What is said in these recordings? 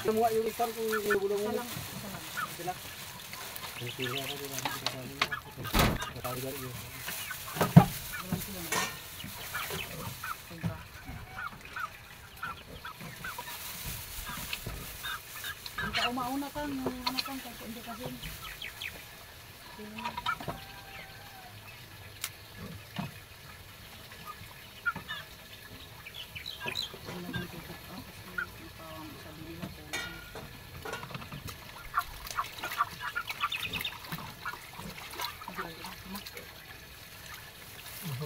Semua yung ikan kung gulong mo. Sila. Kita umauna kan, ano kan kasi hindi kasi.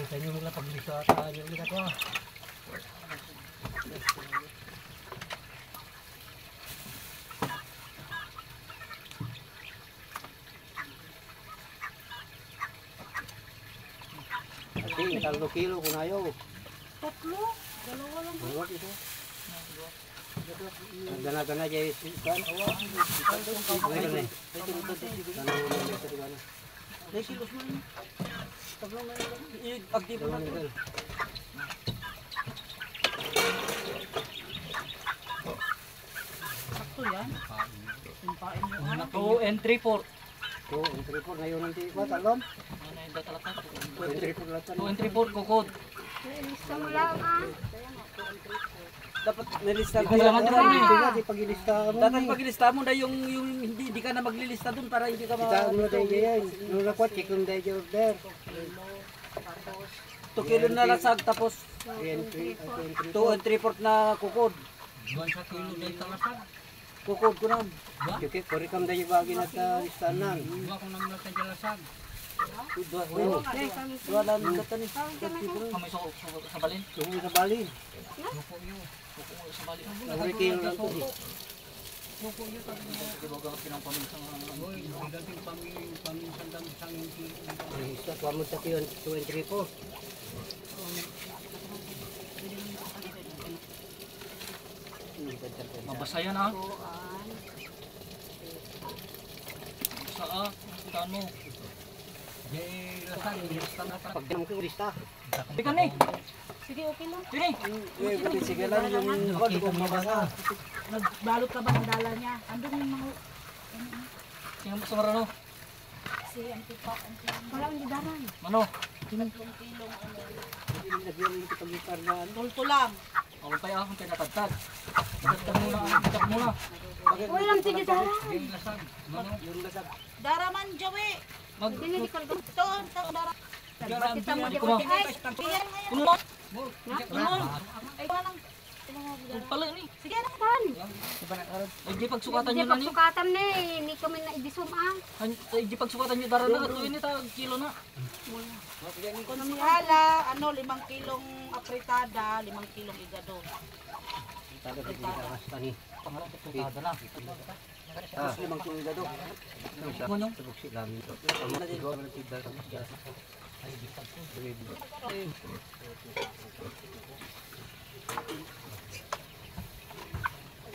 Sa inyo mga paglisa sa inyo ulit ako. Ati, 3 kilo kung ayaw. 3, 2 lang. Dalawa ito. Gana-gana dyan ikan. Sakto yan. Simpain mo. 2 and 3/4. 2 and 3/4 ngayon nanti ko talon. 2 and 3/4 kukod. Lista mo lang Dapat nilista ko Kailangan lang. din Hindi nga, di pagilista mo. Dapat paglilista mo na yung hindi ka na maglilista dun para hindi ka Kita mo tayo yan. Nung nakuha, check yung tayo order. 2 kilo na lasag tapos 2 and 3/4 na kukod. 1 kilo dahil talasag. Kukod ko na. Okay, korikam tayo bagi na sa listanan. 2 ko naman natin talasag. Dua lang dito ni. Kami sa balin. Tunggu sa balin. Sa balin. Ang kilo lang to. Boy, dating paminsan dami sang Isa, kuha mo sa 2 and 3/4. Mabasa yan ah. Sa kano. Jay lasag, lista na para. Pag ganun ko lista. Di ka ni. Sige, okay lang. Sini. Sige lang yung wag ko mabasa. Nagbalot ka ba ng dala niya? Andun yung mga... Tingnan mo sa marano. Si Antipa. Wala ang didaran. Mano? 3 kilong ano. Nagyan mo ito pag-ikargaan. Tulto lang. Ako pa yung akong pinatagtag. Tatag muna. Tatag muna. Wala lang sige daran. Jay lasag. Yung lasag. Daraman, Jawi. Dili di ko lang. Doon, dara. Kita mo di Ko ko. na. Ay, Kuno mo. Ay, walang. Pala ni. Sige na, tan. Ay di pagsukatan di nyo na ni. pagsukatan ni, ni kami na idisum ang. Ay di pagsukatan nyo dara na. Tuwin ni ta kilo na. Kung si Hala, ano, 5 kilong apritada, 5 kilong igado. Tada sa basta ni. Pangalan ko tada na. Tapos 5 kilo gado. Ngonyong. Buksi lang. Tama na din ko ng tidal.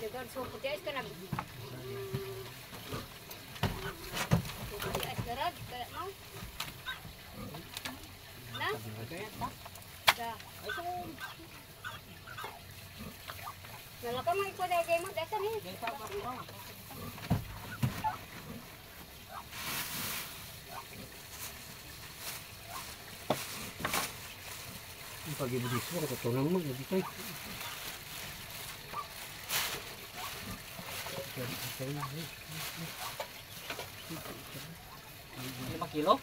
Jagan so puti ais ka na. Puti ais garad, kaya mo. Na? Da. Nalaka mo iko dai mo dasa ni. Pag-ibigis mo, katutunang mo, hindi kayo. 5 kilo?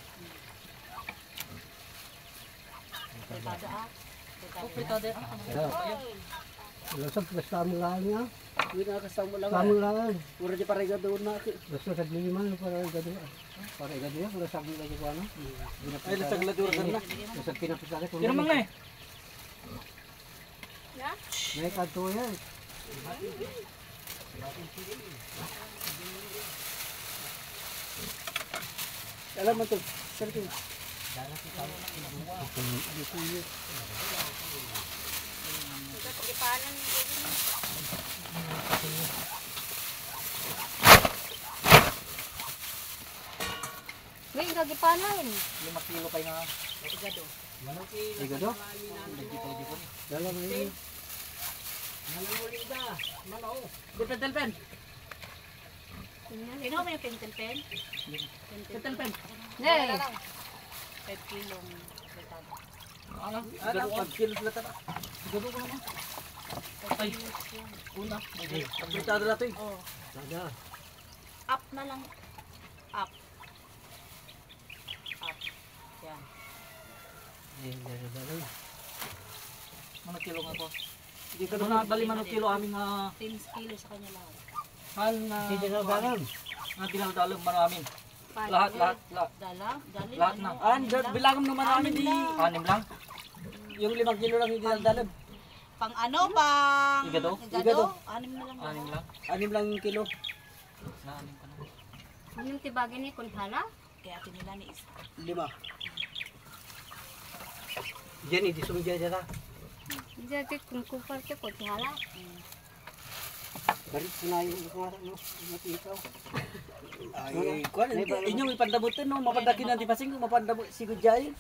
Apritada ah. Fritada. Lasag, basta mo lang niya. Hindi na kasama lang. Kamu lang. Mura di para igado na. Basta sa diliman, para igado. Para igado yan, lasag mo lang yung ano. Ay lasag la dur na. Lasag pinapisali. Pero mang eh. Ya? May kanto yan. Alam mo to. Sir ko. Pagipanan mo. May kagipanan. 5 kilo kay nga. Igado? Hindi Dala mo yun. Nananuli ka. Mano. Pentel pen. Tingnan. Kinuha mo yung pentel pen? Pentel pen. Nay. 5 kilong fritada. Ano? Ano? 5 kilos na tata. Siguro ko naman. 5 kilos yun. Una. Pagkritado na ito eh. Oh, Dada. up na lang. Up. Up. Yan. Dala. Ano kilo nga po? Hindi ka na bali man kilo aming 10 kilo sa kanya lahat. han Hindi na dala. dinadalam maraming. Lahat. Dala? Dali? Lahat na. Bilangam naman namin di 6 lang. Yung 5 kilo lang hindi dinadalam. Pang ano? Pang... Igado? Igado? 6 na lang. 6 lang. 6 lang yung kilo. Na 6 pa na. Anong tibagin ni Kunhala? Kaya atin nila ni isa. 5. Diyan, hindi sumidya dyan. Jadi kung kupal ke Kunhala. Garit ko na yung lukuara mo. Matikaw. Ay, kuan inyong ipandabutin no, mapadakin na di pasing mapandabot sigud jay.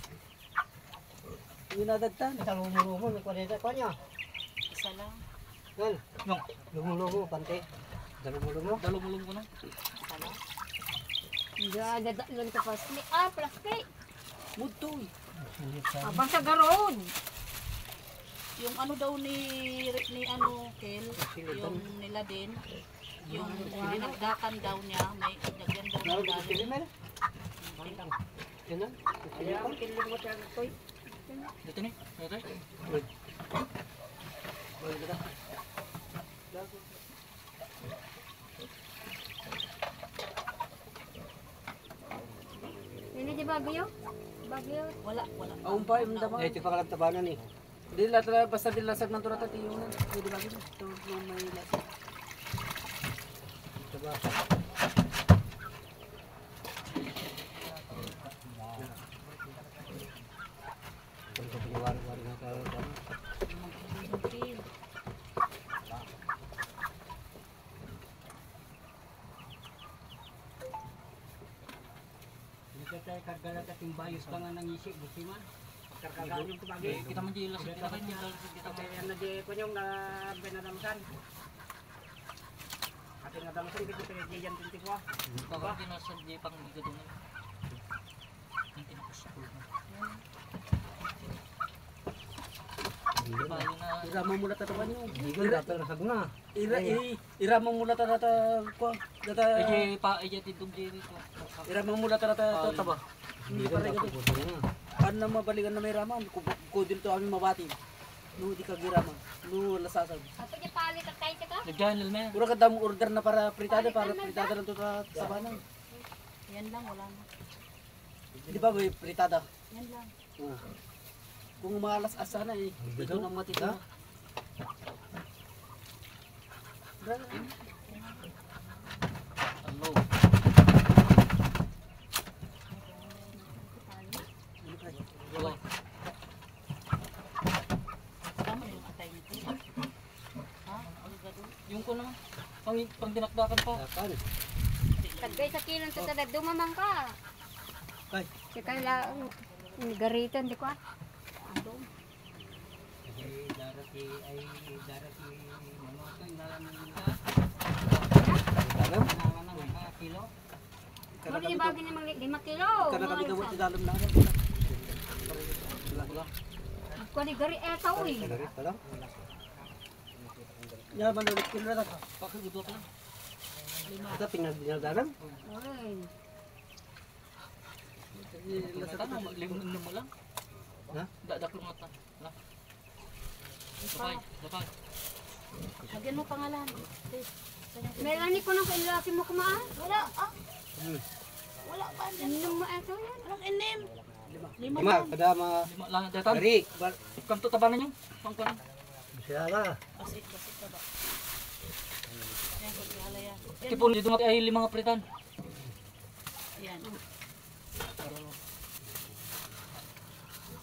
Yun nadagtan. Sa lumo-lumo, may kwareta pa niya. Isa lang. Gan, No, lumo-lumo, pante. Lumo-lumo. dalumulong ko no. Isa lang. Jadi dadalon ka plastic. Ah, plastic. Mudto. Abang sa garon. Yung ano daw ni ano, Kel, yung nila din, yung dinagdakan daw niya, may lagyan daw ng dalo. Yan na. Ayaw, kilimot yan ito. Dito ni. Dito. Ini di Baguio? Baguio. Wala. Aum pa im dama. Eh, ito pa kalang tabanan eh. Di la basta di lasag ng turata ti yung di ba gito. To may lasag. Diba? Kung sa piniwari-wari nga ka, Tayo kargala kating bayos ka nga nang isip, buti man. Kargala yung tumagi. Kita man di lasag kita kan kita Kaya na di ko yung na benadamsan. Ating nadamsan, hindi ko pinagdiyan tinti ko. Pagka dinasag di pang igado na. Hindi na kusukul na. Bali na irama mula tatawan nyo. Higil na talasag na. Irama mula tata ko. Data eje tidum diri ko. Irama mula tata taba. Hindi pa rin gato. Ano na mabalikan na may rama, ko dito aming mabati. No di ka girama. No lasasag. Apa di palit at tayo ka? Nagjahan lilme. Pura ka damo order na para fritada lang to sa banang. Yan lang, wala na. Di ba may fritada? Yan lang. Kung malas asa na eh. Ito nang matita. Hello. Hello. Tama yung atay nito. Ha? Ano gado? Yung ko naman. Pang dinakdakan pa. Dakan. Tagay sa kilong sa tada dumamang ka. Kay. Si Kayla gariton di ko. Darati mamutay nalaman ka. Dalam. Nangan ng mga kilo. Ano di bagay ni mga 5 kilo? Kana kami daw ti dalom na. Ko ni gari eta uy. Garit pa lang. Ya manulit ko na ta. Pakigudo ka lang. Ito pinagdinadaran. Oy. Lasatan mo limon mo lang. Ha? Dadak lumot na. Na. Dapat. Lagyan mo pangalan. Please. Meron ni ko nang kailaki mo kumaan. Wala, Wala pa. Ano mo eto yan? Walang inim. Lima Lima, lang. kada mga Lima lang datan. garit. Kanto tabanan niyo. Pangkuan. Siya ka. Basit ka ba? Yan, pagkihala yan. Tipon dito nga ay 5 pritan. Yan.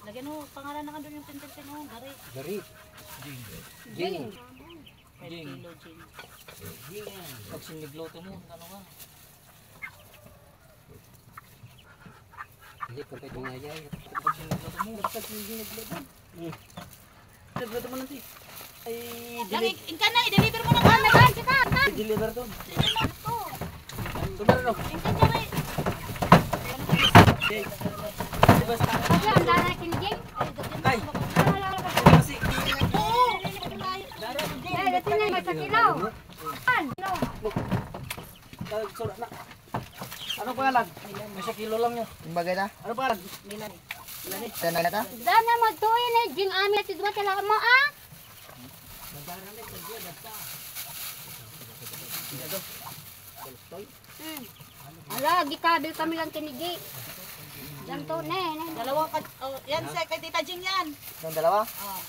Lagyan mo, pangalan na ka doon yung pintel mo. Gari. Garit. Jing. 5 Jing. kilo gin. Pag sinigloto mo, ano ka? Hindi, pagkait mga ayay. Pag sinigloto mo, basta sinigloto. Dito mo nanti. Ay, Lagi, inka na, i-deliver mo na Ah, ka. nagaan kita. Kan. deliver to. Ito. Tumara no. Inka na rin. Okay. Basta. Kasi ang dara kiniging. Ay, Ah, kasi Oo. eh, dati na may sa kilaw. Kan. surat na. Ano pangalan? May 1 kilo lang niya. Bagay na. Ano pangalan? Tanay na ta. Dana magtuin eh, jing amin at idwa tala mo ah. Ala, gikabil kami lang kinigi. Yan to, ne. Dalawang, yan sa kay Tita Jing yan. Yung dalawa. Oh.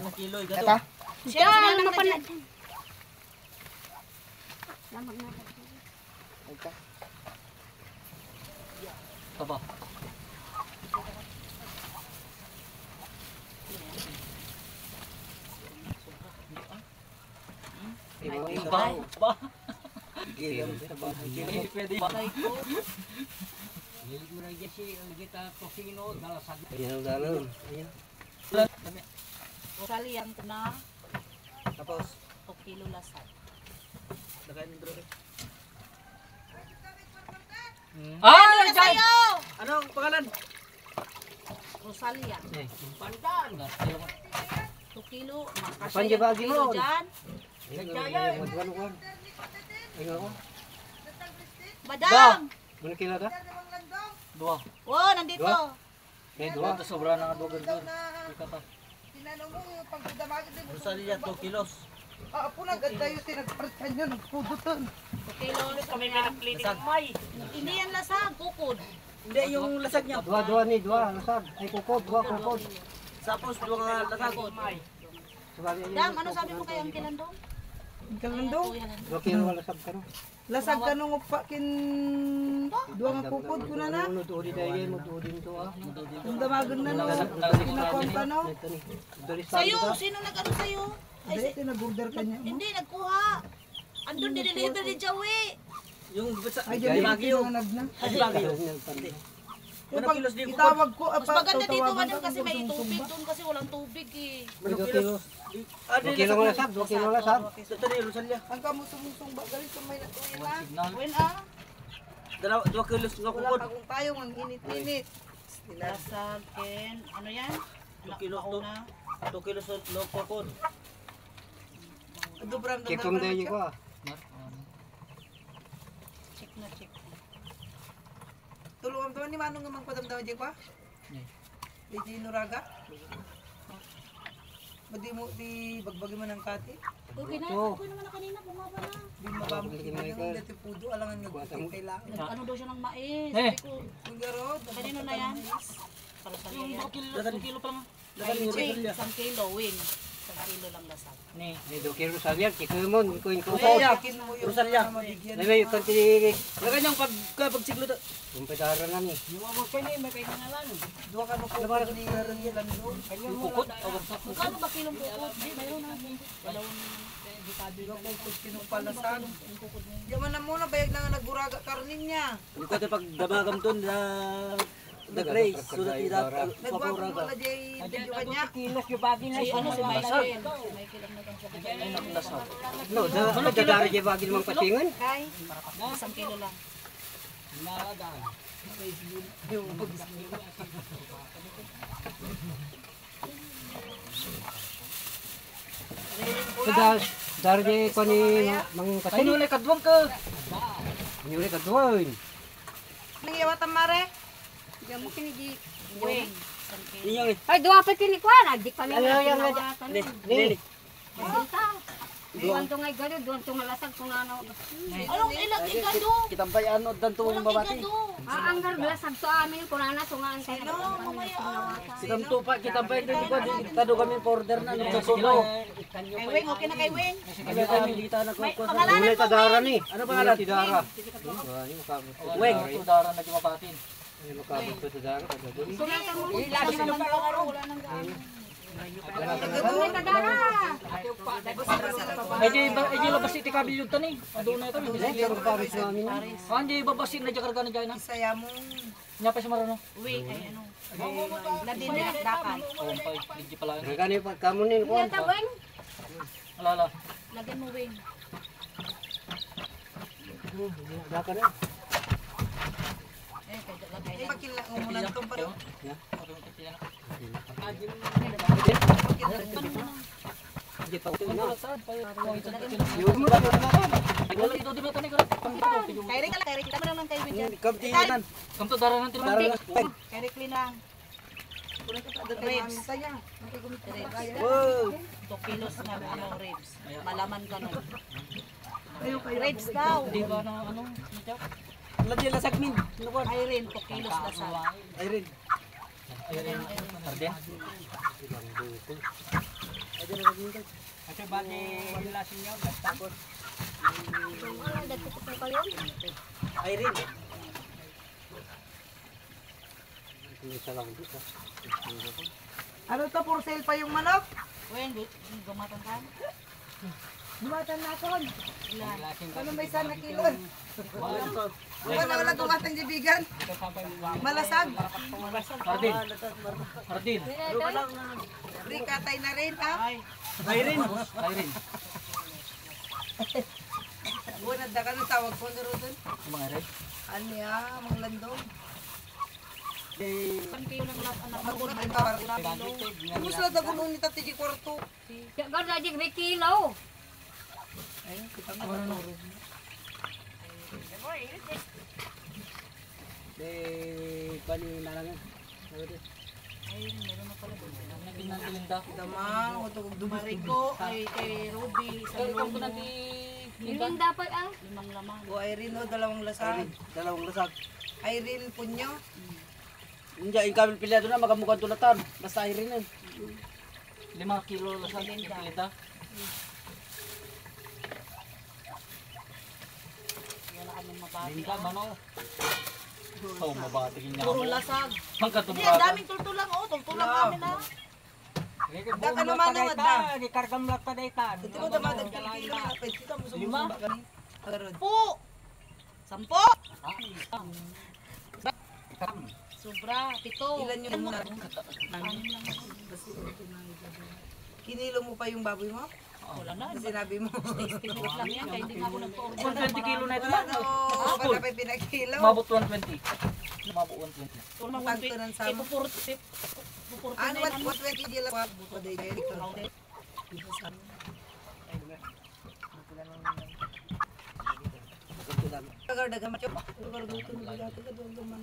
1 kilo Ito. gato. Siya, Yan, sila lang mapan- na dyan. Lamag na. Ito. Apa? Iba. Ba. Pwede. Patay ko. Hilig mo lang dyan si kita tosino, dalasag. Ayan ang dalan. Sali yan ko na Tapos, 2 kilo lasag. lagay ng drone. Ano na sa'yo? Ano ang pangalan? Rosalia. Pandaan nga. 2 kilo. Makasya Panje yung bagi kilo mo. dyan. Magkano. Ayun ako. Madam! Ano kilo ta? Dua. Wow, nandito. Dua? Eh, Dua. dua. Sobra na nga burger. Ika pa. Tinanong mo yung pagdamagin din mo. Rosalia 2 kilos. Apo na ganda yung tinagpartan yun. Nagpudutan. 2 kilo. Kami may nagpliting may. Hindi yan lasag, bukod. Hindi, yung lasag niya. Dua ni, dua. Nasab. Ay, kukod. Dua, kukod. Tapos, dua nga lasag. Sabagay yun. Dam, ano sabi mo kay ang kilandong? Kalandong. Dua kilo wala sab ka no. Lasag ka nung upa kin... Duwa nga kukod ko na na. Ano to di dai mo to din to ah. Ang damagan na no. Pinakuan pa no. Ito ni. Dari Sa'yo, sino nag-ano sa'yo? Ay, Hindi, tinag-order ka niya mo. hindi, nagkuha. Andun, diniliver ni Joey. Yung basa. Ay, dyan yung Bagyo. pinanganag na. Ay, bagyo. Yung Ano pag kilos din ko? itawag ko, Mas maganda dito, tawagan madam, ka kasi kung may gusto mong tubig. sumba. Doon kasi walang tubig eh. Dua kilo. Ah, Dua kilo wala sab. Dua kilo wala sab. Ito ni Rosalia. Ang kamo sumusong ba? Galit sa may natuloy na. Signal. When ah? 2 kilos nga Wala kukod. pa akong payong, ang init-init. Lasag, Ken. Ano yan? 2 kilos to. Mauna. 2 kilos no kukod. Dobrang Kikom dai ko ah. Check na, check. Tulungan to ni Manong nga magpadamdaman dyan pa? Di Nuraga? Di mo, di bagbagi mo ng kati? Okay na, Oo. okay naman na kanina, bumaba na. Di mabamok Balik kita na ng ikaw. dati pudo, alangan nagputin kailangan. Ano daw siya ng mais? Eh. Sabi ko, Kung garo, kanino na yan? Para sa yan. 2 kilo pa lang. Ay, wing, 1 kilo, wing. 1 kilo lang lasag. Ni. Ni dua kilo sabiar kikumon ko in ko. Rosalia. Yakin mo yung Rosalia. mga mabigyan. Nay may kanti Lagay niyang pagsiglo to. kumpetara na ni. Yung mga kini may kay nangalan. Dua ka nukukod ni Landon. Kukod. Magkano ba kilong bukod? Di, mayroon na. Dalawang Dua kukod kinupalasan. Yaman na muna, bayag na nga naguraga karnin niya. Yung kote pag damagam to na nag-race. Sulat nila Nagwapong papuraga. wala jay videoan niya. Kilos yung bagi na si ano si lasag. Michael. Si Michael ang nagkakasya. No, da dadari je bagi mang patingan. Kay, 1 kilo lang. Nalagaan. Sudah dari je ko ni mang Ay, pasin. nulay kadwang ka. Nyuri ka duwan. Nangyawatan mare. Diyan mo kinigi. Wing, 1 kilo. Inyong Ay, duwa pa kinikwan. Di kami Ano na yung tinawakan. ni. Ni. Dita. Duwan to ngay gado, duwan to nga lasag kung ano. Anong ilang ikado? Kitambay ano dan to Walang mga babati. ikado. Ang lasag to amin kung ano tungaan kayo. No, mamaya. Kitamto pa kitambay din ko tado kami order na ng kilo. Kay Wing, okay na kay Wing. Kami kami dito na May ko. pangalanan Mulai mo, tadara Wing. ni. Ano pangalan? Tidara. Wani makabot. Weng, tudara na jumapatin. Ay makabot to tidara ka dali. Sunatan mo. Wala naman pangaro, wala nang gaan. May kadara. Ay di labas iti kabil yung tani. Ado na ito. Pero pares namin. Ah, di babasin na jakarga na dyan. Isaya mo. Nya pa si marano. Uwi, ay ano. Ladin dinakdakan. Oh, pay, di pala. Gani pa kamunin ko. Kaya tawin. Alala. Lagyan mo wing. Daka na. Lagay. Pakila mo muna itong pa rin. Hindi pa uto na. Yung mo lang wala ito di ba tani ko. Kay Rick, kita mo lang kay Richard. Kamtinan. Kamto dara nang Dara tinang. lang. Kay Rick Linang. Ribs. Wow. 2 kilos na ano ribs. Malaman ka nun. Ribs daw. Di ba na ano? Lagi lasag min. Irene, 2 kilos na sa. Irene. Ardia. Kasi bali lasin nyo, tapos Wala, dagko ko kayo. Irene. Isa lang dito. Ano to, for sale pa yung manok? Wen, gumatan ka? Dumatan na ako. Ilan? Ano may sana kilo? Wala tumatang jibigan. Malasag. Ardin. Ardin. Free katay na rin, ha? Ay, Irene. Irene. Bunad na ka ng tawag ko na rin. Mga red. Ano ya, mga landong. kan kayo ng anak mo. Ay, parang gusto na dago nung nita tigi kwarto. Kaya ganda jig may kilo. Bali na lang. Ay, meron na pala doon. Nagtinantilinda. Damang, ito kong dumari. Mariko, kay Ruby, isang Ikaw ko lomo, nanti Hindi dapat 5 laman. O Irene, o, dalawang lasag. Dalawang lasag. Irene, punyo. Hindi, yung kamil pilihan doon na magamukhan tulatan. Basta Irene. 5 kilo lasag tinantilinda. Wala kami mabati. Linda mano. Oh, mabatigin niya. Puro lasag. Ang Hindi, katubra. ang daming tultulang. Oh, tultulang namin ha. Daka naman ang adda. ikargam lang ta dayta. Ito ko dapat ang kilo na. Pwede ka mo sumusumba ka ni. Agarod. 10. Sobra, 7. Ilan yung muna? Kinilo mo pa yung baboy mo? Wala na. Sinabi mo. Estimate lang yan, kaya hindi nga ako nagpa-order. 120 kilo na ito Wala lang. no. Baka pa pinakilo. Mabot 120. Mabot 120. Tulong Tagto ng sama. Pupurti Ano, what 20 di lang pa? Buday kayo dito. Dagan macho. Luto mo dito ka doon duman.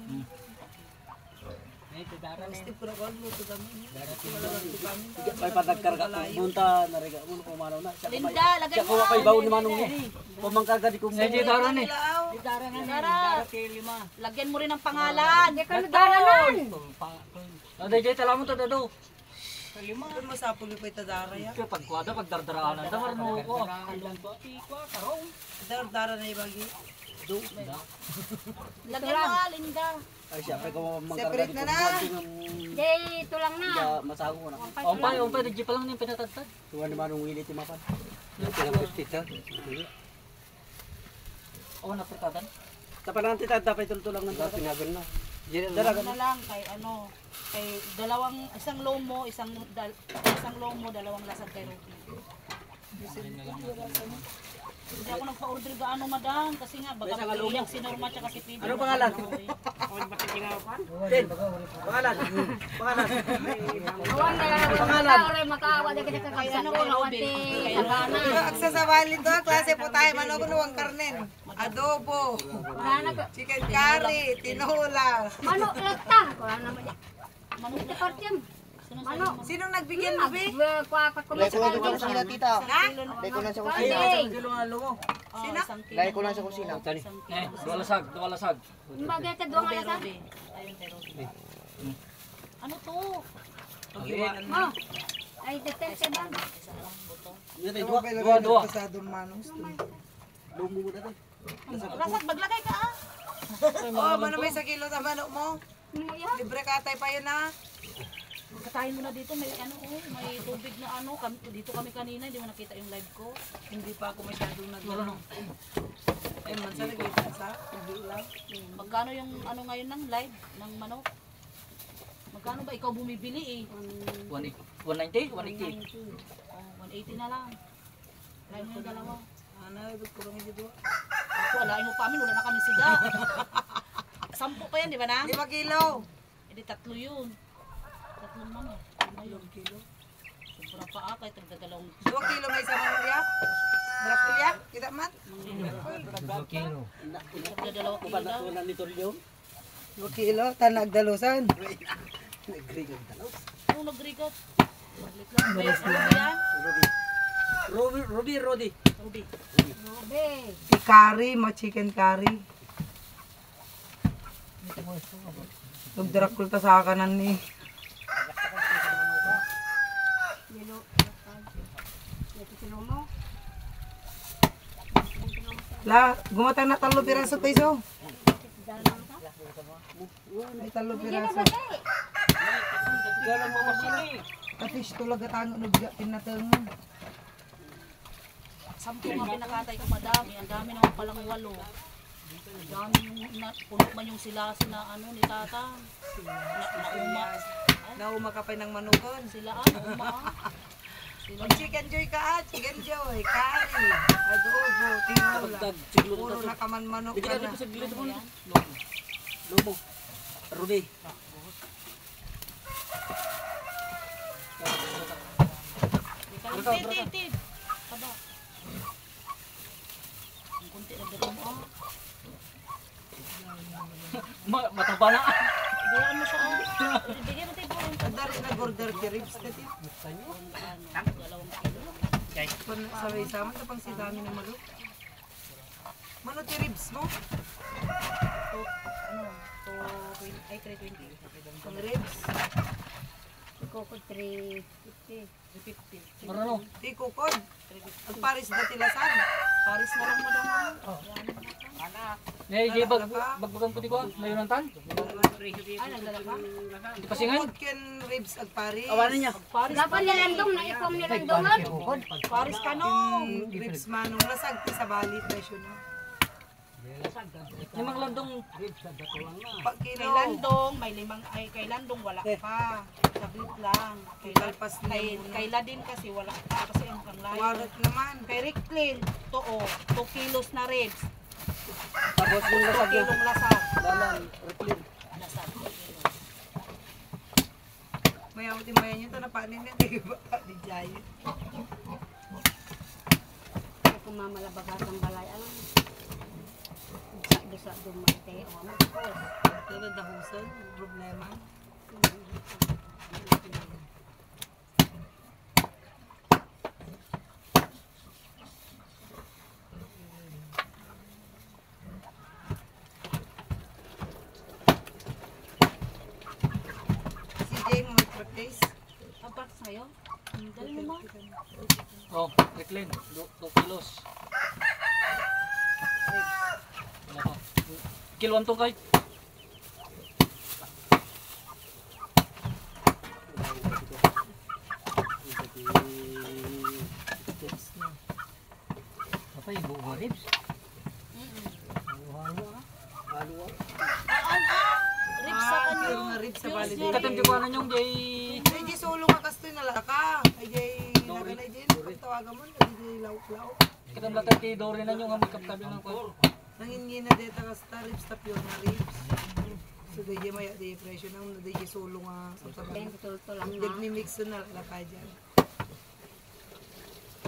Step ko na ko luto kami. Wala luto kami. May patagkarga punta na rega mo ko manaw na. Linda, lagay Siya mo. ko kay bawo ni manong ni. Pamangkarga di ko mo. Medyo daro ni. Dara, lagyan mo rin ng pangalan. Hindi ka nagdaranan. Ah, DJ tala mo to dado. Doon mo sa pulo pa itadara ya. Kaya pagkwada pagdardaraanan damar mo ko. Dara na ibagi. Lagyan mo nga, Linda. Ay siya pa ko mangkarga Separate di na ko. na. Di, ito lang na. Masago ko na. Ompay, DJ pa lang ni pinatadtad. Tuwan ni manong wili ti mapan. Pinang pistita. Oh, napritadan. Tapanan ti dapat tultulang ng pinagal na. Dara na lang kay ano, kay isang lomo, isang lomo, dalawang lasag kay Ruby. Hindi ako nagpa-order gaano madam kasi nga baka magkaiyak si Norma tsaka si Pidi. Ano pangalan? Tin. Pangalan. Pangalan. Awan na lang ako makaawa makaawa na kita Kay ano kakasano kay na Ruby. wante Kay sabana. Aksa sa balin to, klase po tayo. Manok nuwang karnen. Adobo. Mana ka Chicken curry. Tinola. mano lata. Wala naman yan. Manok na partyam. Mano. Sinong nagbigyan mo, Be? Kuwakat ko na sa kantin. tita. Ha? Kantin. Sino? Lagi ko lang sa kusina. Dua lasag. Bagay ka doon nga sa. Ayun kay Ruby. Ano to? Mo. Ay detel ka ba? Isa lang buto. Dua. Pasadong manos. Lumo mo na to. Lasag, maglagay ka ah. Oh, ano ba sa kilo sa manok mo? Mo ya. Libre katay pa yun, ha? Katayin mo na dito, may ano, may tubig na ano. Dito kami kanina, hindi mo nakita yung live ko. Hindi pa ako masyadong nagano. Eh, mansa nag-iisa sa? Hindi lang. Magkano yung ano ngayon ng live ng manok? Magkano ba ikaw bumibili eh? 190? 180? Oh, 180 na lang. Live mo yung dalawa. Ano, kurang ito. Ako, alain mo pa amin, wala na kami siga. 10 pa yan, di ba na? 5 kilo. Hindi, 3 yun. 3 manok. Ayun. Kilo. Sobra pa kahit nagdadalawang 2 kilo may isang manulya. Marapulya, kita man. nagdadalawang kilo daw. Natunan ni Tolyo. 2 kilo, tanag dalusan. Nag-ring ang dalaw. Ano nagrigot? Saglit lang. Ano ba yan? Ruby. Ruby. Robe. Curry, mo chicken curry. Nagdarakul ta sa kanan ni. Dilo. Ito sino mo? La, gumatang na 3 piraso peso. May 3 piraso. Galang mo masini. Katis tulag atangan no biga pinateng. 10 nga pinakatay ko madami. Ang dami naman palang 8. Ang dami yung puno man yung silasi na ano ni tata. Nauma. Nauma ka pa ng manukan. Sila nauma. Mag chicken joy ka, chicken joy, curry, adobo, tinola. Siglo Puro na na kaman manok Hindi ka ka na. na sa gilid mo. Lumo. Ruby. Tip. Taba. Ang kunti na dito mo. Mataba na. Gawaan mo siya. Bigyan mo tayo po. Kadari na order ki ribs ka ti. Dalawang kilo. Sabi sama ta pang sidami na manok. Mano ti ribs mo? Ay, 320. Pang ribs. Koko 350. 350. Marano? Ti kukod. Ang Paris na tilasan. Paris na lang mo daw. Nay, bagbagan ko di ko. Mayroon tan. Ay, nagdala ka? Di pasingan. Kukod ken ribs ag Paris. Awanan niya. Paris. Dapat nilandong na ikom nilandongan. Paris ka no. Ribs manong lasag ti sa bali presyo no. Yung mga landong. Pa kilo. Kay Landong, may 5 ay kay Landong wala pa. Sablit lang. Kalpas Kay niya kay Ladin kasi wala pa kasi ang kanglayo. Warot naman. Kay Rick Clean, to 2 kilos na ribs. Tapos yung 2 lasag niya. kilong lasag. Dalan. Reclean. Lasag. 2 kilo. May awit yung mayan yun. Ito na panin niya. Di ba? Di jayo. Ako mamalabagat ang balay. Alam mo. Sa dumate o ano. Ito dahusan. Problema. Si Jay mo mag-practice. Apat sa'yo? Dali mo ma. Oh, reclaim. 2 kilos. Wala pa. Kiluan to kay. Apa ibu ribs? Ribs sa ano? Pure na ribs sa bali. Katem di ko na yung jay. Ay, Jay, sulong ka kastoy na laka. Ay, Jay, nagalay din. Pagtawagan mo, ay, Jay, lauk-lauk. Katem latay ti dori na yung amig kaptabi ng ko. Nangingin na dito ka sa ribs, ta pure na ribs. So, Jay, maya, Jay, presyo na, Jay, sulong nga sa tabi. Kaya tutulto lang Ang na. nagmi-mix na laka dyan.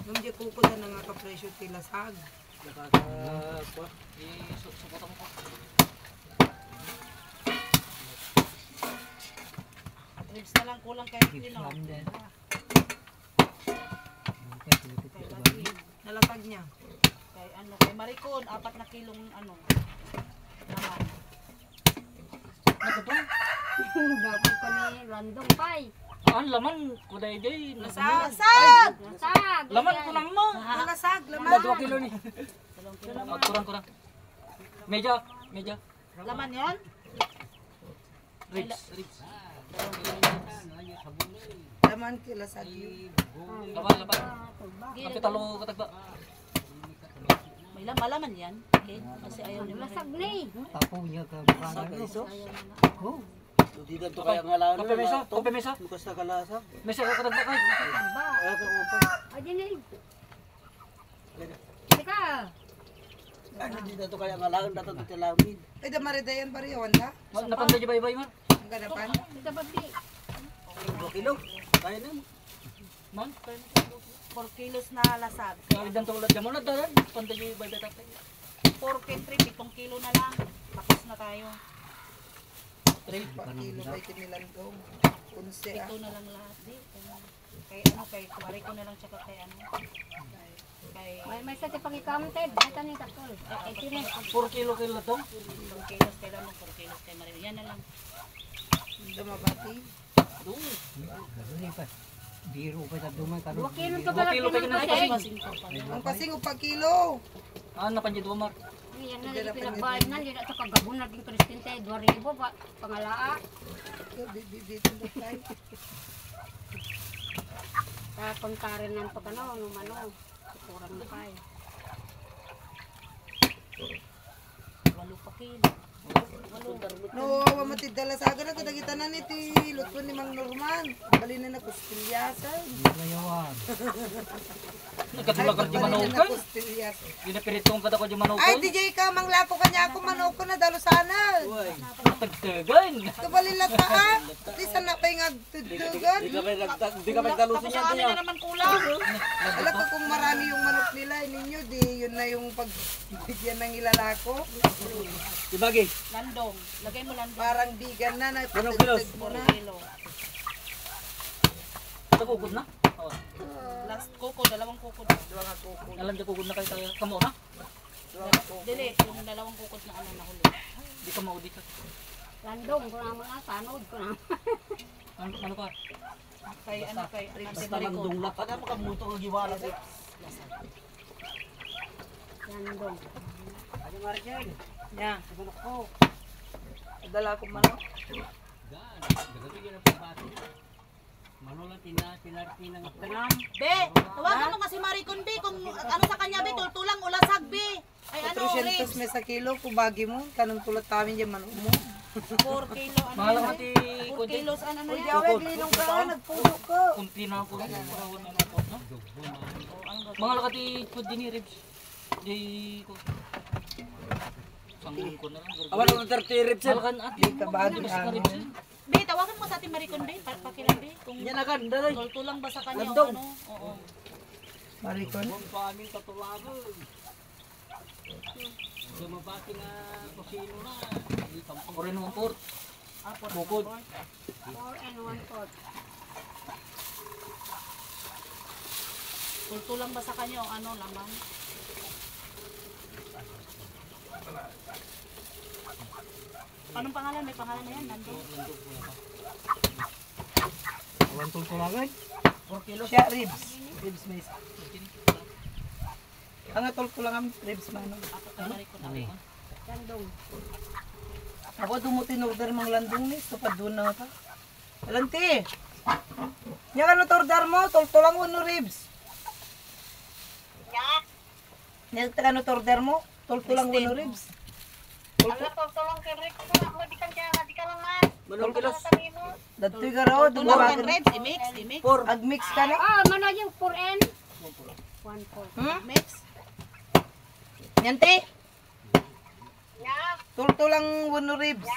Nung Jay, kukuda na nga ka-presyo tilasag. Nakaka... Subutan mo ko. Ribs na lang kulang kay Clean. Nalatag niya. Kay ano, kay Maricon, 4 na kilong ano. Naman. Nagdong. Dapat ko ni Landong pay. Ang laman ko dai jay. Lasag! Nasag. Laman ko nang mo. Nalasag, laman. 2 kilo ni. Kurang. Medyo. Laman yon? Ribs. Laman kila sa giyo. Laban. Gila, Kapit talo katagba. may malaman yan. Okay? Kasi ayaw ni Lasag ni. Tapo niya ka Sa kaiso. Oh. Di dito kaya nga lang. Kape mesa, kape mesa. Lukas na kalasa. Mesa ka katagba kay. Tamba. Ay, ka upas. Ayan ni. Teka. Di dito kaya nga lang. Dato dito lamin. Ay, damaridayan pa rin, wanda. Napanday ba ibay man? Ang ganapan. Teka babi. 2 kilo. Kaya na. Man, 4 kilos na lasag. kaya dan tulad mo na dalan. Panday ibay tatay. 4 kentry, 7 kilo na lang. Tapos na tayo. 3. 4 kilo kay kinilandong. 11 Ito na lang lahat. Di, kay kumari ko na lang tsaka kay ano. Kay May sa tipang i-counted. Ito ni takol. Ay, tinis. 4 kilo kilo to. 4 kilos kay Lamang, 4 kilos kay Marin. Yan na lang. Dumabati. Biro pa sa dumay ka. 2 kilo ka 2 ba kilo kayo na lang kasi. Ang pasing upa kilo. Ah, napanjid mo mar. Yan na din pinagbayad na. Hindi na ito kagabon na din Kristinte. 2,000 pa. Pangalaa. Dito na tayo. Kakontarin ng pagkano. Numano. Kurang na kayo. 8 pa kilo. No, wamatid dala sa agad ako dagitanan ni ti luto ni Mang Norman. Bali na na kustilyasan. Nagkatulagan di Bali na manok na kan. kustilyasan. Ginapiritong kada ko di manok. Ay, DJ ka, manglako ka niya ako, manok ko na, dalo sana. Uy. Tagtagan. Kabalilat pa ah. Di sana pa yung agtudugan. Di ka magtalusin yan. Amin na naman kulang. Alam ko kung marami yung manok nila, ninyo, di yun na yung pagbigyan ng ilalako. Ibagi. Landong. Lagay mo landong. Parang bigan na, na Anong kilos? mo na. 4 kilo. Tagugod na. Oh. Last kuko, 2 kuko. Alam niya kugod na kayo tayo. Kamo na. Dili, yung 2 kuko na ano nahuli. Di ka maudi ka. Landong ko na mga sanod ko na. Ano ka? Kay ano kay Ate Basta Maricon. magdungla pa na makamuto ang giwala ko. Landong. Ano nga rin? Nya, dala ko manok. Be, tawagan mo kasi Maricon be kung ano sa kanya be, tultulang ulasag be. Ay ano, 400 Riz, may sa kilo, kubagi mo, kanong tulad tamin dyan manok mo. 4 kilo ano. Mahal yan, ka be? ti 4 kudi. kilos ano na Uy, yan. diawag, linong ka, nagpuno ko. Kunti na ako. Parawan na ako. No? Mga lakati kudi ni ribs. Di ko. Sanggun ko na lang. Awan ang 30 reps. Malakan at Di ka bagay Di ba sa ano. ribs? Be, tawagan mo sa Ate Maricon be, pakilan be kung Yan na kan. Dalay. tultulang ba sa kanya o Landong. ano. Oo. Maricon. Ako rin naman port. Bukod. 4 and 1/4. Tultulang ba sa kanya o ano laman? Anong pangalan? May pangalan na yan, Landong. Awan tultulangan. 4 kilos. Siya, ribs. Ribs may isa. Ang atol ko lang ang ribs manok. Ako kay Maricon. Landong. Ako dumutin order mang landong ni, tupad doon na ka. Alanti. Nya ka no order mo, tultulang uno ribs. Nya ka no order mo, tultulang uno ribs. Manong kilos. Datoy ka raw, Tultulang and dumawagan. red, i-mix, i-mix. Ag-mix ka na. Ah, mana yung 4 and 1/4. Mix. Nyanti. Tultulang uno ribs.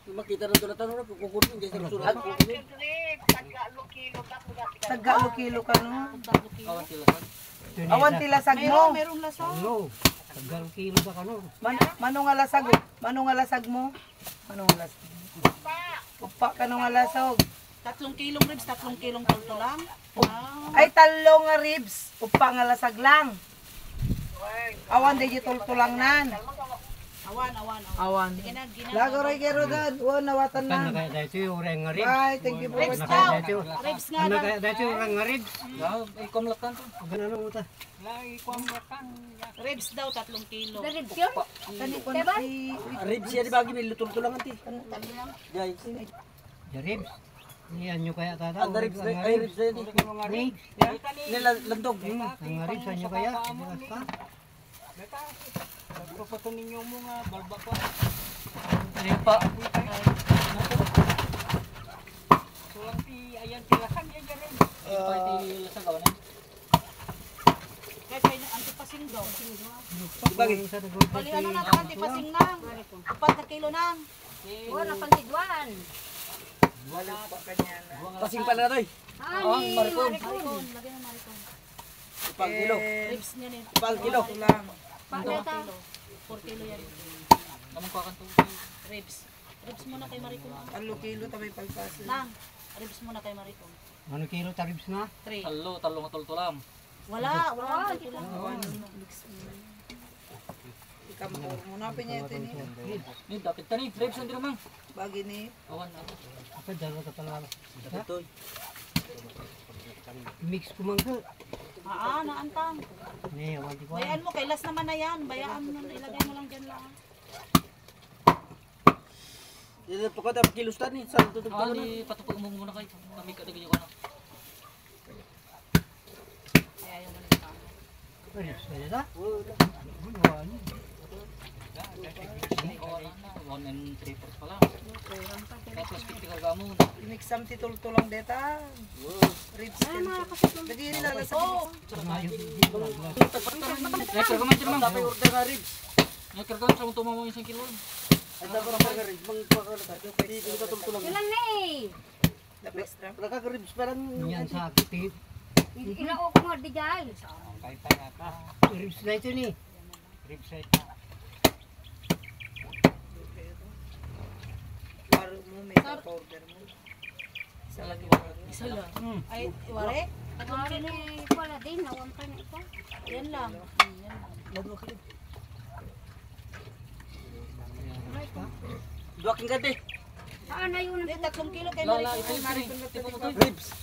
Makita na tulad tanong kukunin diyan sa sulat. Taga lo kilo ka no. Awan tilasan. Awan tilasag mo. Merong laso. Tagal kilo sa kano. Manong nga lasag. Manong nga lasag mo. Manong nga lasag. Upa ka nung nga lasag. 3 kilong ribs, 3 kilong tultulang. Ay talo nga ribs. Upa nga lasag lang. Awan di tultulang nan. Awan. Awan. Sige na, gina. Lago ray gero dad. Wa nawatan na. Dahil ito orang ngarib. Bye, thank you Ribs po. daw. Ribs nga daw. Dahil ito orang ngarib. Ikom latan to. Ganun mo ta. Ribs daw, 3 kilo. Dari yun? Kani ko na si Ribs yan bagi may tultulangan ti. Jay. Jarib. Iyan nyo kaya tata? Ang ribs na ay ribs na yun. Ni? Nila landog. Ang ribs nyo kaya? Bukas pa? Ano pa? Kaya kayo ng antipasing daw. Bagay. Bali ano na ang antipasing nang. 4 kilo nang. Wala pantidwan. Pasing pala na to eh. Ani, Maricon. Maricon, lagyan ng maricon. Ipang kilo. Ribs niya ni. Ipang kilo. Lang. 4 kilo yan. Anong kakanto? Ribs. Ribs muna kay Maricon. Alo kilo tabay palpasin. Nang, ribs muna kay Maricon. Ano kilo ta ribs na? 3. Talo nga tultulam. Wala dito lang. Ikaw muna pinyete ni. Ni dapat tani, ribs ang dirumang. Bagi ni. Awan na. Apa dalawa ka pala? Ito. Mix ko man ka. Naantang. Ni, awan di ko. Bayaan mo, kay last naman na yan. Bayaan mo, ilagay mo lang dyan lang. Dito po ko tapos kilos tan eh. Saan tutugtog na? Ali patupag mo muna kayo. Kami ka dagay ano. Ay, ayaw mo na ito. Ribs kaya ta? One and 3/4 pa lang. Kaya plus 50 ka gamon. Mix sam titultulang deta. Ribs. Lagi nila lang sa Oh, Nekar ka man dirumang. Tapos order na ribs. Nekar ka sa tumo mo 1 kilo. Ay tapos na pala ribs. Mang pakala ta. Dito ka tultulang. Ilan na eh. the extra. Nakaka-ribs pa lang. Yan sa akti. Ilao ko nga di dyan. Ribs na ito ni. Ribs na ito. Paro mo may powder mo. Isa lagi isa lang. Ay, wari? Mari ni wala din. Nawang ka na ito. Yan lang. Yan lang. Duwaking gati. Saan na yun? Hindi, 3 kilo kay Lala, Maricon. ito yung tipo mo. Ribs.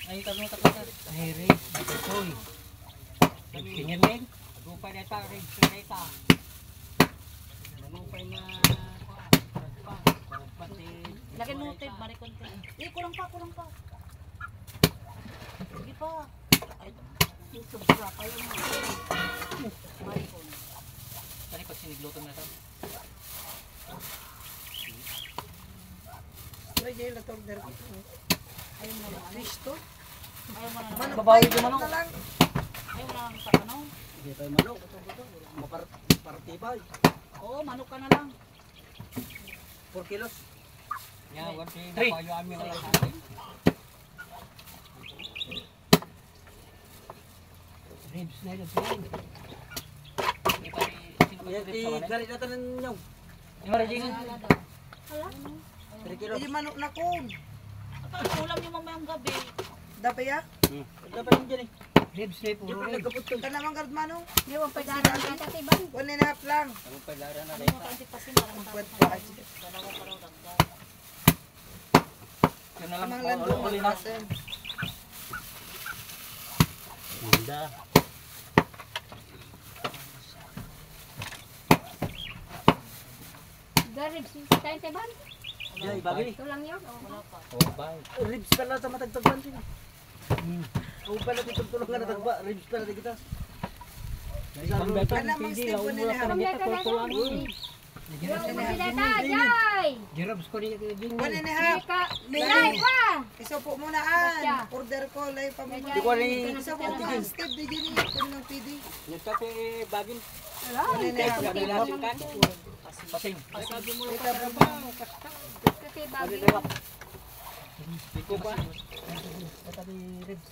Ay, talo na takot. Ay, ribs. Ito eh. Ribs kanya men. Agupay na ito. Ribs na ito. Agupay na. Lagyan mo tape, Maricon tape. Eh, kulang pa. Sige pa. Ay, sobra pa yun. Maricon. Tani pag sinigluto na ito. Lagi la order ko. Ayaw mo na naman. Fish to. Ayaw mo na naman. Babawi yung manok. Na lang. Ayaw mo na naman sa ano. Hindi tayo manok. Mapartibay. Oo, manok ka na lang. 4 kilos. Yan, 1 Three. payo amin wala sa ribs na ito. Hindi pa Yan, galit natin ng nyaw. Yung marajingan. Wala daw. 3 kilos. Hindi manok na kun. At ulam niyo mamayang gabi. Dapat ya? Dapat yung dyan eh. Ribs na Hindi puro pa ribs. nagkaputog. Ka naman gard manong. Iwan pa dyan ang katatiban. 1.5 lang. Ano mo ka antipasin parang Pwede tatlo. pa. Dalawa pa raw dagdag. Yun na lang. Amang landong Uli na. malasen. Manda. Garibs, tayo tiban. Jay, bagay. Ito lang yun. Wala pa. Ribs pala sa matagtagban din. Ang pala ditultulong nga natagba. Ribs pala di kita. Ka namang step 1.5. Pamilya ka na lang. Pamilya ta, Jai! Jirobs ko niya din. 1.5. Ka, bilay pa! Isupo mo na an. Order ko lay pa mo. Di ko ni Isupo mo na step di gini. Kung nang PD. nagkate bagin. 1.5. Pasing. Ito trabaho. Kasi bago. Iko pa. Tapi ribs.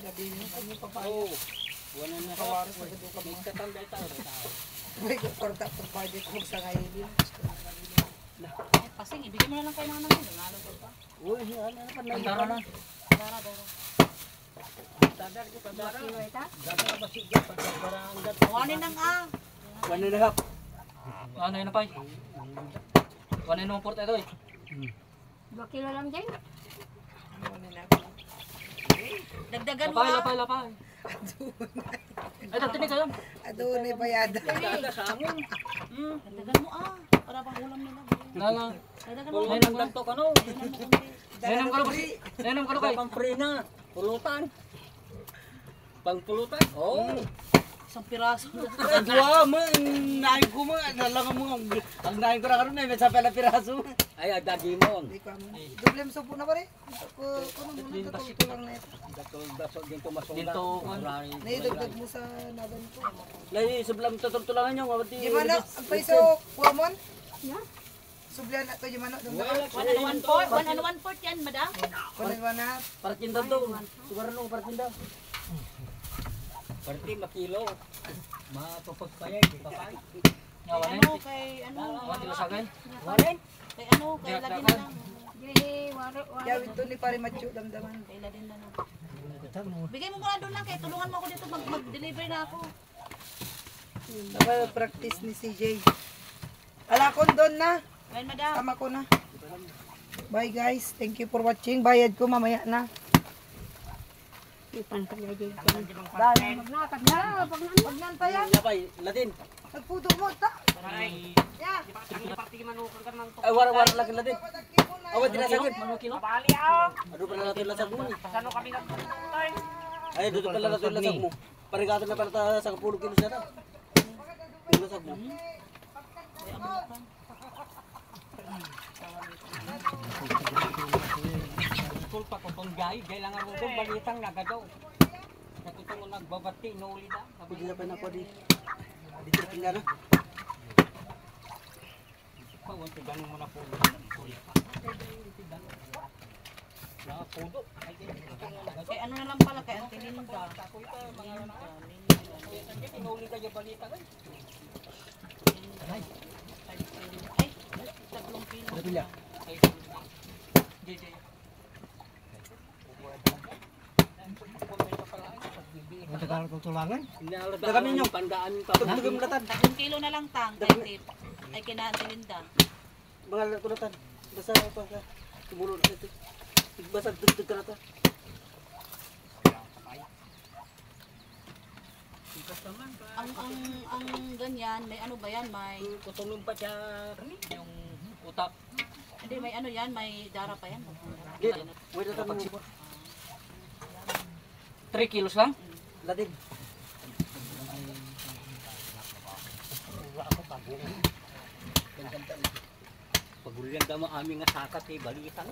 Gabi mo. Ano pa pa? Oh. Wala na kawaris na dito kami. Katambay tayo. May korta pa pa dito mo sa ngayon. Ay, pasing, ibigay mo na lang kayo ng namin. Lalo ko pa. Uy, ano pa na. Tara na. Dara, dara. Kilo ita? Kuhanin ng ah. 1.5. Ano yun na pay? 1.1 ito eh. 2 kilo lang dyan. Dagdagan mo Lapay, ah. lapay, lapay. Ay, tinig kayo. Adunay bayada. Dagdagan mo para pang ulam nila. Nala. Dagdagan mo. Ay, nang ganto ka no. Dagdagan mo konti. Nenam ka kasi. Nenam ka kay. Pamprina. Pulutan. Pangpulutan. Oh. Isang piraso. Dua mo, nain ko mo, nalang mo, ang nain ko na karoon may sa pala piraso. Ay, dagi mo. Di ko amo. Dublem supo na ba rin? Kuno muna tutulang na ito. Dato dito masungga. Dito, Naidagdag mo sa naban ko. Lay, sublam tutulangan nyo, mabati. Di man ang paiso, kuamon? Sublian na to, di man na. 1 and 1/4 yan, madam. Kunin mo na. Para tinda to, sugar no, para tinda. Perti makilo. Mapapagpayay, di pa pay. Ngawanin. Kay ano, Wala tila sagay. Walin. kay ano, kay Ladin na lang. Yawin to ni pare macho damdaman. Kay Ladin na lang. Bigay mo muna doon lang, kay tulungan mo ako dito, mag-deliver na ako. Practice ni CJ. Ala kon doon na. Ngayon, madam. Tama ko na. Bye guys. Thank you for watching. Bayad ko mamaya na. Ipan ka gaji. Dahil Magnakad na. Pag nano. wag nang tayan. Yapay, Latin. Nagpudo mo ta. Ya. Ay, wara lagi Latin. Awan din nasagin. Kilo? Ano pala natin lasag mo? Sano kami nagtutuloy? Ay, dito pala natin lasag mo. Parigato na pala ta sa 10 kilos yata. Yung lasag mo. Kulpa ko tong gay, kailangan mo kong balitang nagadaw. Natutong mo nagbabati, inuuli na. Pwede na pa na ako di. Dito tingnan na. Pawon, ganun mo na po. Nakapudo. Kay ano na lang pala, kay Auntie Linda. Inuuli ka yung balita ka. Ay, 3 kilo. Ano pila? Matagal tutulangan? Da kami nyo. Pandaan pa. Tugtugim latan. 3 kilo na lang tang, kay Tip. Ay, kay na Auntie Linda. Mga kulatan. Basta pa sa tumulo na ito. Basta tugtug ka na ta. Ang ganyan, may ano ba yan? May, Kutulong pa siya. Yung utak. hindi, may ano yan, may dara pa yan. Dito. Wait na mo. 3 kilos lang? Latin. Pagulian daw mo aming nga sakat eh, balitan.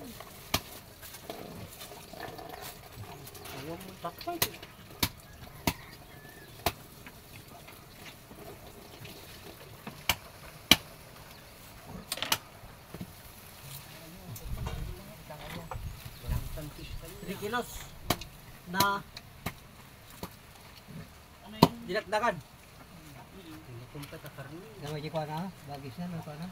Ayaw mo takpay. Three kilos. Na Ano yun? dinakdakan. Nawaji ko na, bagis na ko na.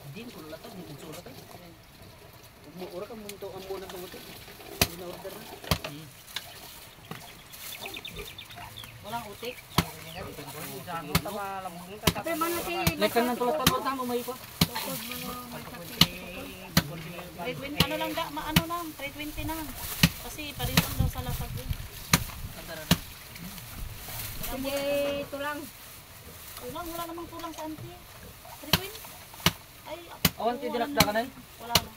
Din ko latan, din ko latan. Ora ka munto ang muna ng muti. Hindi na order na. Walang utik. Tapi mana si Lekan ng tulatan mo tamo may ko. 320, ano lang, ano lang, 320 na. Kasi parin lang daw sa lasag yun. sige tulang. Wala namang tulang sa auntie. 320? Ay, Awan ti dinakdakanan. wala na.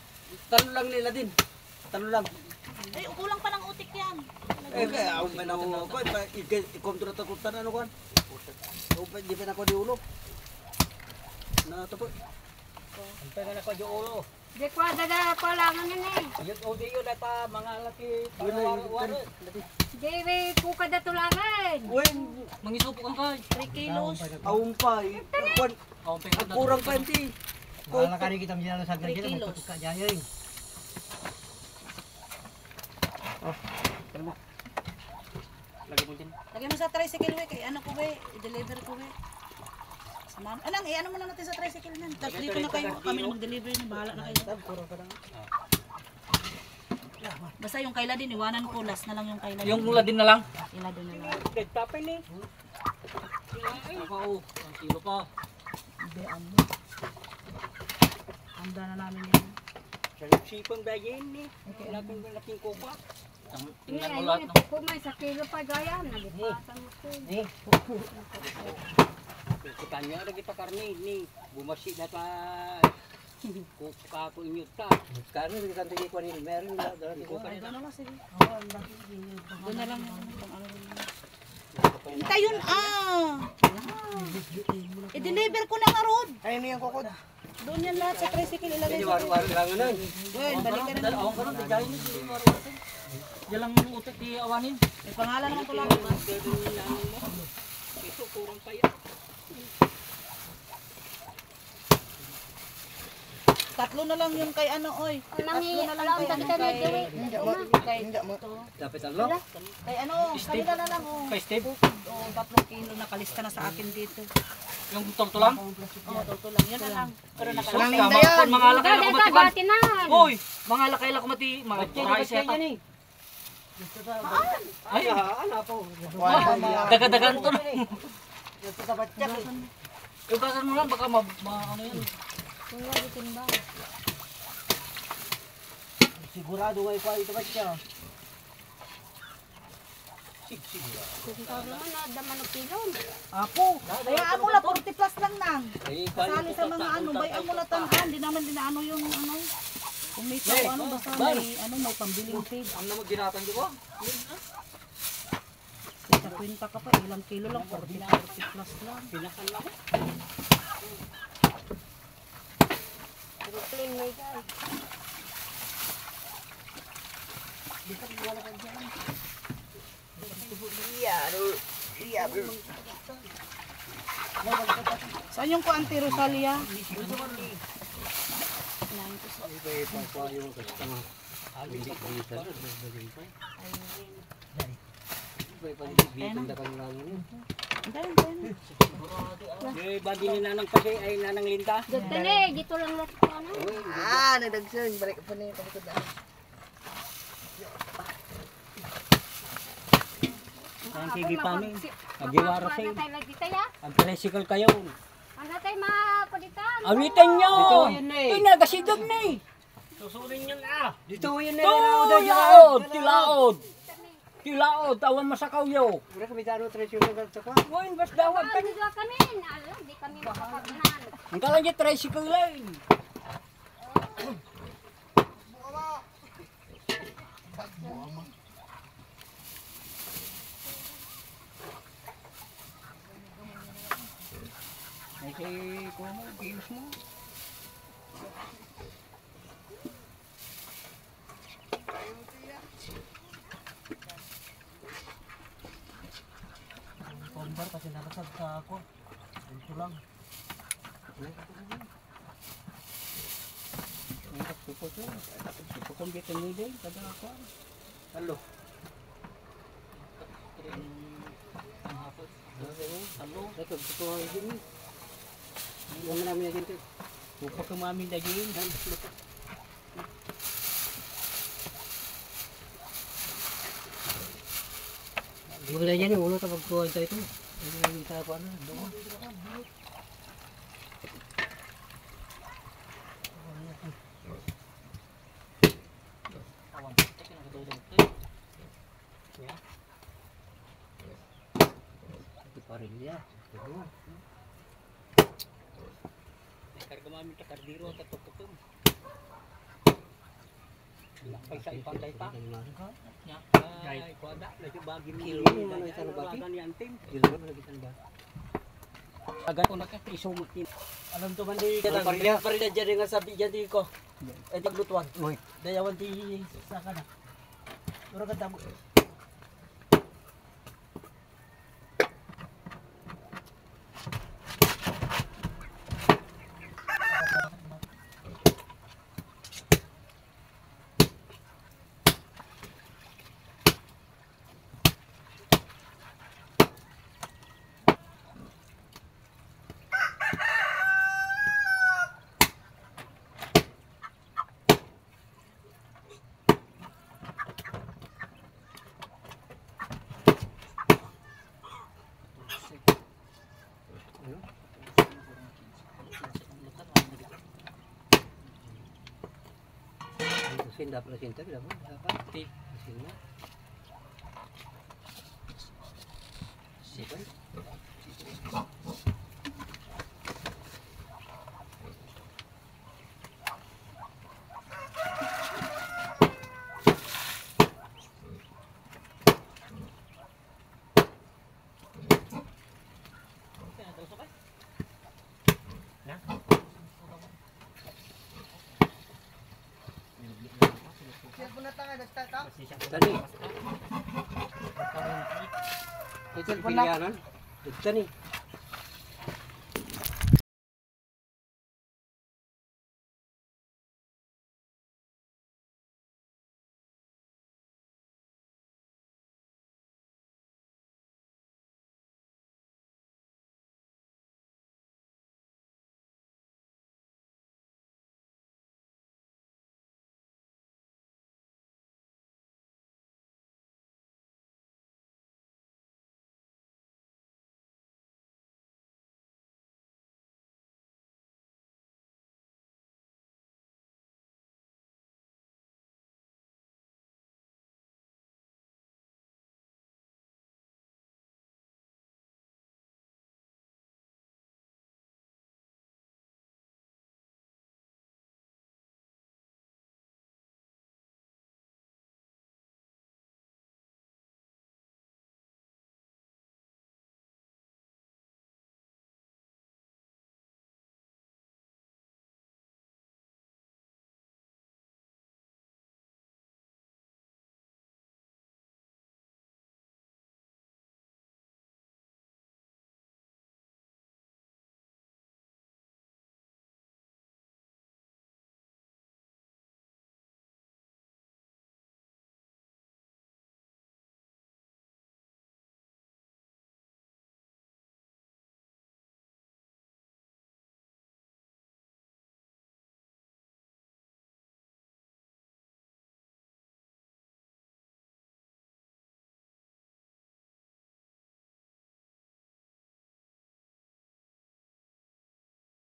Talo lang nila din. Talo lang. Ay, kulang pa ng utik yan. Eh, kaya ako pa na ako. Ikom to na takutan ano kan. O pa di pa na ko di ulo. Na to po. Ang pera na ko yung ulo. Di ko ada palangan yan eh. Yung odi yun ay pa mga laki. Wala Waro-waro. Di ko kada tulangan. Wen, Mangisupo kang kay. 3 kilos. awon pa. Kuan, Awan pa yung kurang pa enti. Wala ka rin kita mga sa 3 kilos. kajayoy. Lagi mo din. Lagyan mo sa tricycle, we. Kay ano ko, we. I-deliver ko, we. Samahan. Anong, ano muna natin sa tricycle nan. Dito na kayo. Kami na mag-deliver niyo. Bahala na kayo. Basta yung kaila din, iwanan ko. Last na lang yung kaila din. Yung mula din na lang. Ila din na lang. Nagtapay ni. Ako, ang kilo pa. Hindi, ano. Handa na namin yan. Sa nagsipang dayin ni. Laking kupa. Hindi, Tingnan mo ayun, lahat ito po may sa kilo pa gaya. Nalipasan mo po. Kutanya ada kita karni ni. Bumasi na ta. Kuka po inyo ta. Kano di kanto ni kuan ni meron na dala ko. Ay, doon na lang, sige. Doon na lang yung kung ano rin. Hintay yun, I-deliver ko na nga, Rod. Ayun na yung kukod. Doon yan lahat sa tricycle ilagay Di sa war lang nan. Well, balik ka na lang. Dalawang karon tigayin ni Dalang utak ti awanin. May pangalan naman ko lang. Ito kurang paya. Tatlo na lang yung kay ano, oy. Nangi, Tatlo na lang alam kay sa ano, kita na kay... Kay, Dapatalo. kay ano, kanila na lang, oh. Kay Steve, Oh, 3 kilo nakalista na sa akin dito. yung tolto lang. Oh, totoo lang. Yan na lang. Pero Sus, nakalista. kamakon, mga lakay la kumati ban. Dati na. Oy, mga lakay la kumati, mga kuray siya ta. Ay, Ana po. dagadagan to. Sa tabat niya. Ibasan mo lang baka ano yan. Kung lagi timba. Sigurado ay pa ito ba siya? Kung tawag naman na daman ng kilo. Apo, kaya amo la 40 plus lang nang. Ay Kasali sa mga ano, bay amo la tanan, di naman dinaano yung ano. Kung may tao, ano, basta may pambiling feed. Ang naman ginatan di ko. Sa kwenta ka pa, ilang kilo lang, 40 plus lang. Aeroplane may guys. Saan yung kuanti Rosalia? Di bagi ni nanang pati ay nanang linta. Dito na eh, dito lang lahat ko na. Nagdagsan. Balik pa na yung kapatid. Ang sige pa mi. Agiwara sa Ano tayo lagi tayo? Ang tricycle kayo. Ano tayo mapalitan? Awitan nyo. Dito yun na eh. Ito nagasigag na eh. Susunin yun ah. Dito yun na. Tilaod, tilaod. Tilaod, awan masakaw yo. Wala kami dano tricycle ka ka. Wain bas dawat Ano dito kami? Alam, di kami makapagnan. Ang kalang yung tricycle lang. Ay kay kuha mo, bilis mo. Pondar kasi nakasag sa ako. Ito lang. Ang kapsupo to. Ito kong bitin nyo din, kada ako. Halo. Ang hapot. Halo. Ito gusto ko din. Yung namin na dito. Upag kumamin na din. Wala yan ulo ta magkuha ito ito. Ang ita pa na doon. Ito pa rin niya. Karga mamin ka kardiro at tututong. Lakay sa ipang dayta. Ay, kuwada. Lagi bagi mo. Kilo mo, ano ito na bagi? Lagan yan, Tim. Kilo mo nagitan ba? Agad ko na ka isumutin. Alam to man di Kaya parila dyan nga sabi dyan di ko. Ay paglutuan. Uy. Dayawan di sa kana. Pero ganda mo. Asin dapat asin tapi dapat dapat. Asin na. Asin. Tani. Ito pilihanan. Ito ni.